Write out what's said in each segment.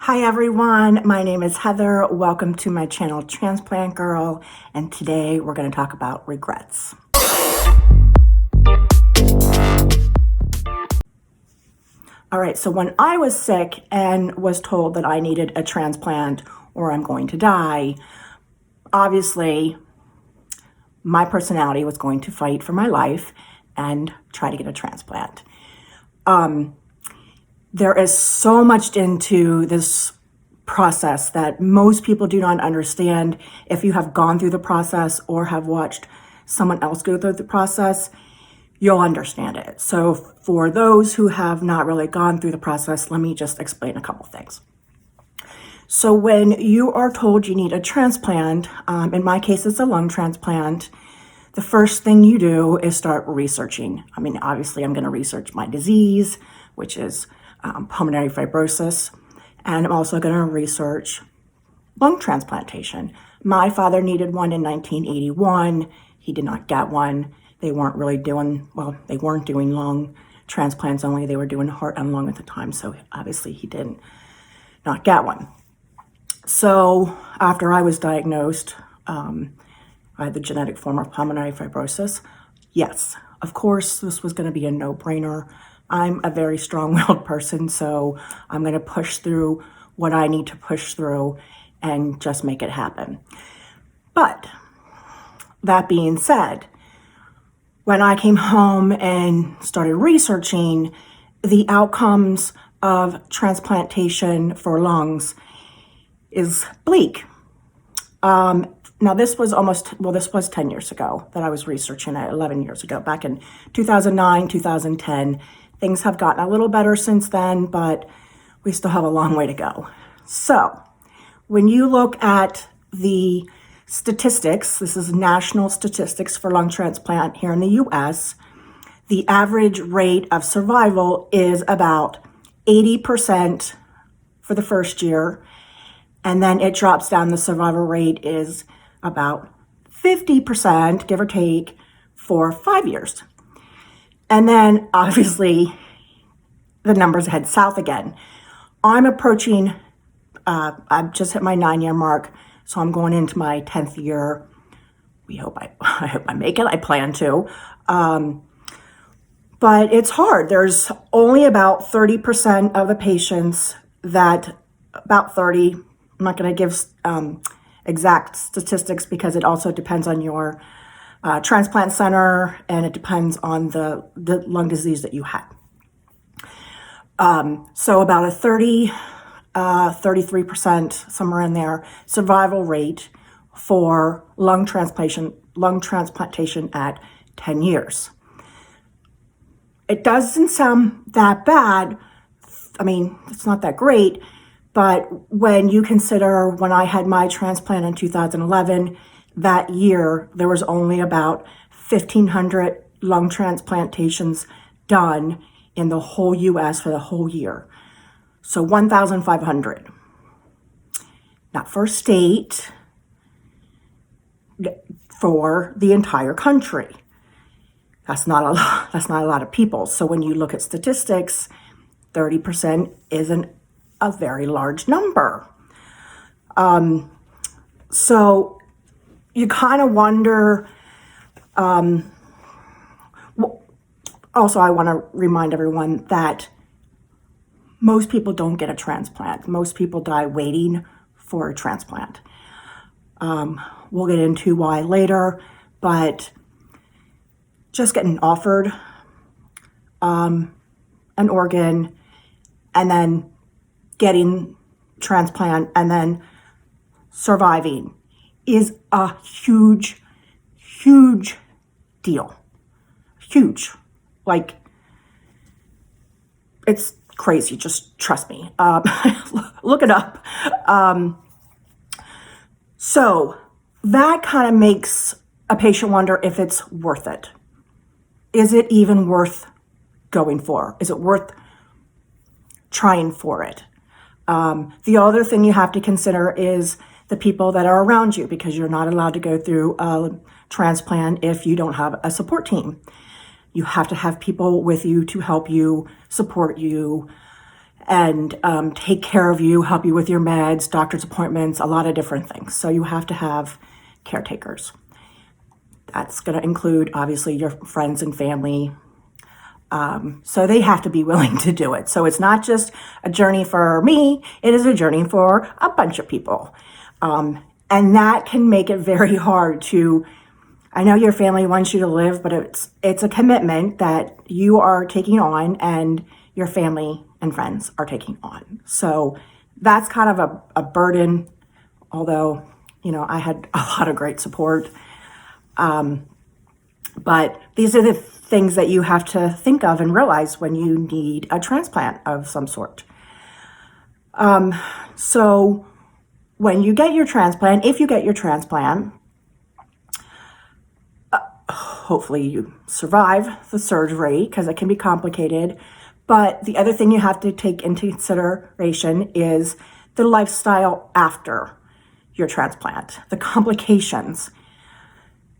Hi everyone, my name is Heather. Welcome to my channel Transplant Girl, and today we're going to talk about regrets. All right, so when I was sick and was told that I needed a transplant or I'm going to die, obviously my personality was going to fight for my life and try to get a transplant. There is so much into this process that most people do not understand. If you have gone through the process or have watched someone else go through the process, you'll understand it. So for those who have not really gone through the process, let me just explain a couple things. So when you are told you need a transplant, in my case it's a lung transplant, the first thing you do is start researching. I mean, obviously I'm going to research my disease, which is pulmonary fibrosis, and I'm also going to research lung transplantation. My father needed one in 1981. He did not get one. They weren't doing lung transplants only. They were doing heart and lung at the time, so obviously he did not get one. So after I was diagnosed, I had the genetic form of pulmonary fibrosis. Yes, of course, this was going to be a no-brainer. I'm a very strong-willed person, so I'm going to push through what I need to push through and just make it happen. But that being said, when I came home and started researching the outcomes of transplantation for lungs is bleak. Now this was 10 years ago that I was researching it, 11 years ago, back in 2009, 2010. Things have gotten a little better since then, but we still have a long way to go. So when you look at the statistics, this is national statistics for lung transplant here in the US, the average rate of survival is about 80% for the first year, and then it drops down. The survival rate is about 50%, give or take, for 5 years. And then obviously the numbers head south again. I'm approaching, I've just hit my 9-year mark, so I'm going into my 10th year. I hope I make it, I plan to. But it's hard. There's only about 30% of the patients about 30, I'm not gonna give exact statistics because it also depends on your transplant center, and it depends on the lung disease that you had. So about a 33%, somewhere in there, survival rate for lung transplantation at 10 years. It doesn't sound that bad. I mean, it's not that great, but when you consider when I had my transplant in 2011, that year, there was only about 1,500 lung transplantations done in the whole US for the whole year. So 1,500. Not for a state, for the entire country. That's not a lot. That's not a lot of people. So when you look at statistics, 30% isn't a very large number. So you kind of wonder, also I want to remind everyone that most people don't get a transplant. Most people die waiting for a transplant. We'll get into why later, but just getting offered an organ and then getting transplant and then surviving is a huge, huge deal. Huge. Like, it's crazy. Just trust me. Look it up. So that kind of makes a patient wonder if it's worth it. Is it even worth going for? Is it worth trying for it? The other thing you have to consider is the people that are around you, because you're not allowed to go through a transplant if you don't have a support team. You have to have people with you to help you, support you, and take care of you, help you with your meds, doctor's appointments, a lot of different things. So you have to have caretakers. That's going to include, obviously, your friends and family. So they have to be willing to do it. So it's not just a journey for me, it is a journey for a bunch of people. And that can make it very hard to, I know your family wants you to live, but it's a commitment that you are taking on and your family and friends are taking on. So that's kind of a burden, although, I had a lot of great support. But these are the things that you have to think of and realize when you need a transplant of some sort. So when you get your transplant, if you get your transplant, hopefully you survive the surgery because it can be complicated. But the other thing you have to take into consideration is the lifestyle after your transplant, the complications.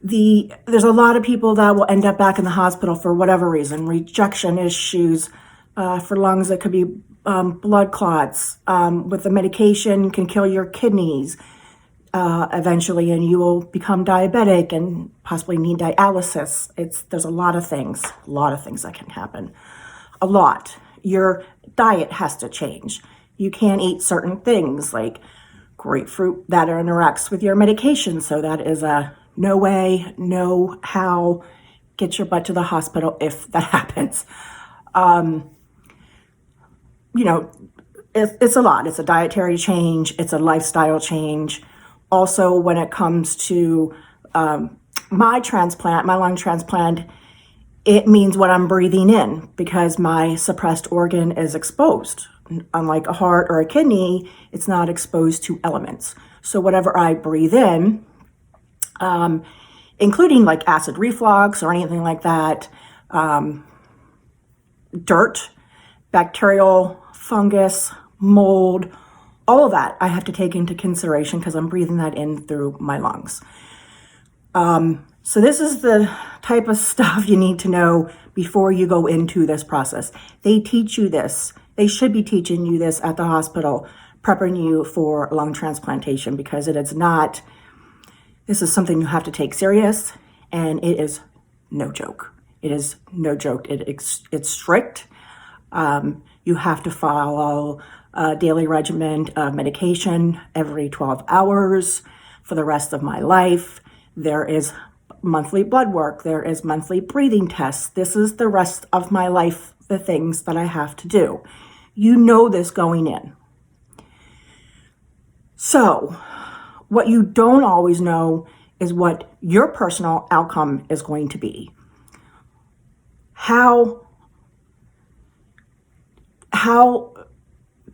There's a lot of people that will end up back in the hospital for whatever reason, rejection issues, for lungs that could be blood clots, with the medication can kill your kidneys eventually, and you will become diabetic and possibly need dialysis. There's a lot of things that can happen. A lot. Your diet has to change. You can't eat certain things like grapefruit that interacts with your medication. So that is a no way, no how, get your butt to the hospital if that happens. It's a lot. It's a dietary change. It's a lifestyle change. Also, when it comes to my lung transplant, it means what I'm breathing in because my suppressed organ is exposed. Unlike a heart or a kidney, it's not exposed to elements. So whatever I breathe in, including like acid reflux or anything like that, dirt, bacterial, fungus, mold, all of that I have to take into consideration because I'm breathing that in through my lungs. So this is the type of stuff you need to know before you go into this process. They teach you this. They should be teaching you this at the hospital, prepping you for lung transplantation because this is something you have to take serious, and it is no joke. It is no joke. It's strict. You have to follow a daily regimen of medication every 12 hours for the rest of my life. There is monthly blood work. There is monthly breathing tests. This is the rest of my life, the things that I have to do. You know this going in. So what you don't always know is what your personal outcome is going to be. How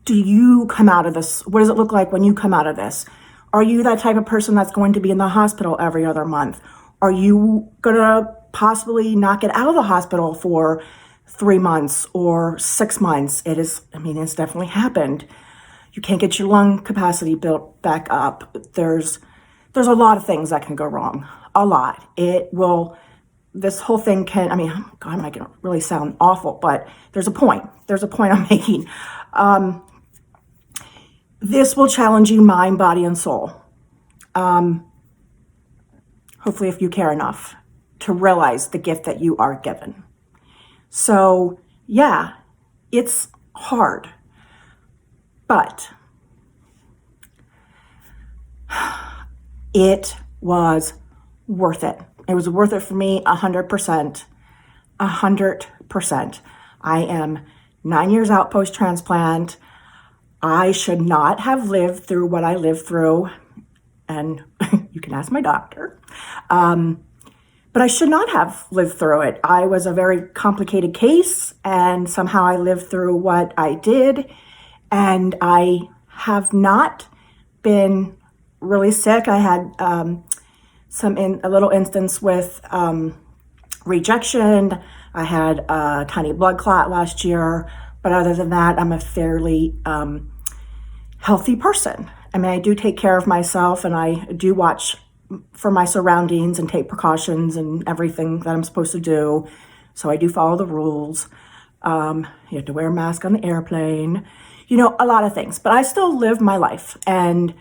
do you come out of this? What does it look like when you come out of this? Are you that type of person that's going to be in the hospital every other month? Are you going to possibly not get out of the hospital for 3 months or 6 months? It's definitely happened. You can't get your lung capacity built back up. There's a lot of things that can go wrong. A lot. This whole thing can, God, I might really sound awful, but there's a point. There's a point I'm making. This will challenge you mind, body, and soul. Hopefully if you care enough to realize the gift that you are given. So yeah, it's hard, but it was worth it. It was worth it for me 100%. 100%. I am 9 years out post-transplant. I should not have lived through what I lived through, and you can ask my doctor. But I should not have lived through it. I was a very complicated case, and somehow I lived through what I did, and I have not been really sick. I had a little instance with rejection. I had a tiny blood clot last year, but other than that, I'm a fairly healthy person. I do take care of myself, and I do watch for my surroundings and take precautions and everything that I'm supposed to do. So I do follow the rules. You have to wear a mask on the airplane, a lot of things. But I still live my life. And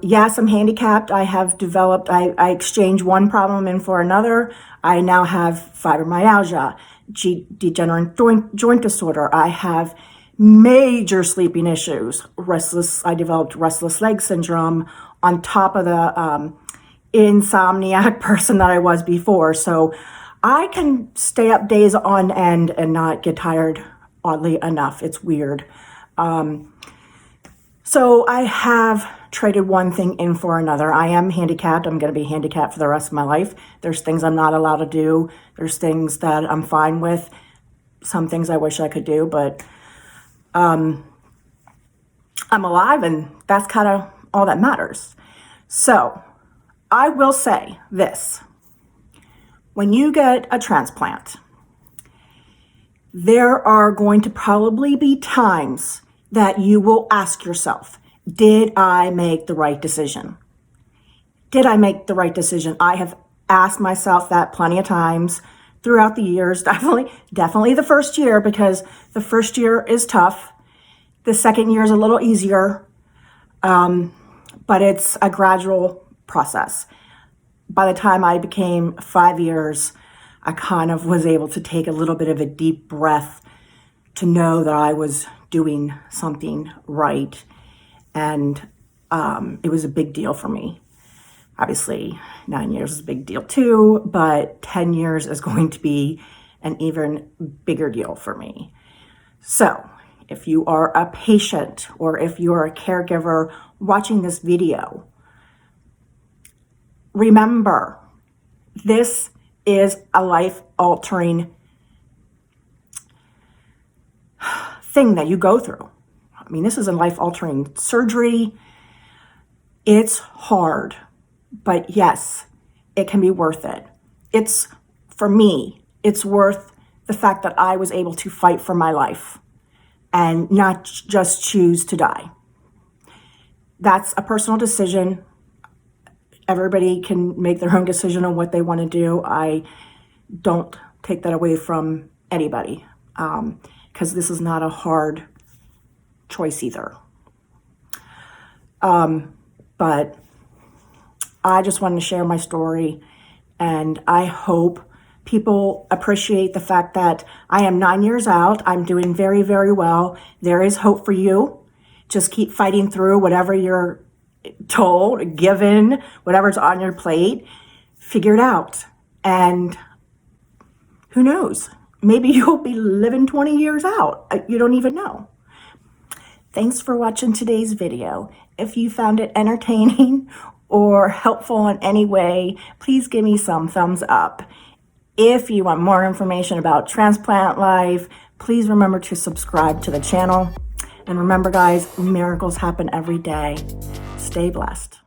yes, I'm handicapped. I exchange one problem in for another. I now have fibromyalgia, degenerative joint disorder. I have major sleeping issues. I developed restless leg syndrome on top of the insomniac person that I was before. So I can stay up days on end and not get tired, oddly enough. It's weird. So I have traded one thing in for another. I am handicapped. I'm going to be handicapped for the rest of my life. There's things I'm not allowed to do. There's things that I'm fine with. Some things I wish I could do, but I'm alive, and that's kind of all that matters. So I will say this. When you get a transplant, there are going to probably be times that you will ask yourself, did I make the right decision? Did I make the right decision? I have asked myself that plenty of times throughout the years, definitely the first year, because the first year is tough. The second year is a little easier, but it's a gradual process. By the time I became 5 years, I kind of was able to take a little bit of a deep breath to know that I was doing something right. And it was a big deal for me. Obviously, 9 years is a big deal too, but 10 years is going to be an even bigger deal for me. So if you are a patient or if you're a caregiver watching this video, remember, this is a life-altering thing that you go through. I mean, this is a life-altering surgery. It's hard, but yes, it can be worth it. For me, it's worth the fact that I was able to fight for my life and not just choose to die. That's a personal decision. Everybody can make their own decision on what they want to do. I don't take that away from anybody, because this is not a hard choice either. But I just wanted to share my story, and I hope people appreciate the fact that I am 9 years out. I'm doing very, very well. There is hope for you. Just keep fighting through whatever you're told, given, whatever's on your plate. Figure it out. And who knows? Maybe you'll be living 20 years out. You don't even know. Thanks for watching today's video. If you found it entertaining or helpful in any way, please give me some thumbs up. If you want more information about transplant life, please remember to subscribe to the channel. And remember, guys, miracles happen every day. Stay blessed.